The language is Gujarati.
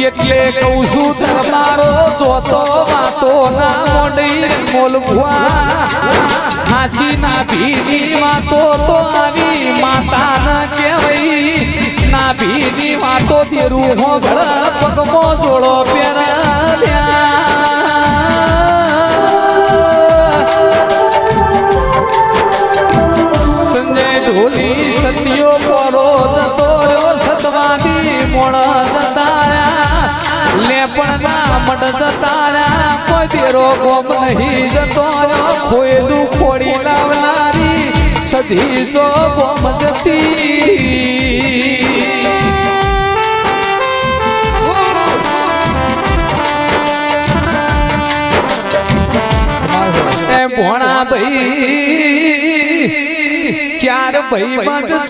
એટલે કહું છું તમારો જોતો વાતો ના મોડી મોલભુઆ હાચી ના ભીની વાતો તો આવી માતા ન કહેવાય ના ભીની વાતો દેરું હોગળ પગમો જોડો સંજય ઢોલી સત્યો પરો જતો રહ્યો સતવાદી મોણ જતાયા લેપણના મડ જતાયા કોઈ દેરો ગોમ નહીં જતો રહ્યો ખોયલું ખોડી લાવનારી સધી જો ગોમ જતી ભોણા ભાઈ ચાર ભાઈ બંધ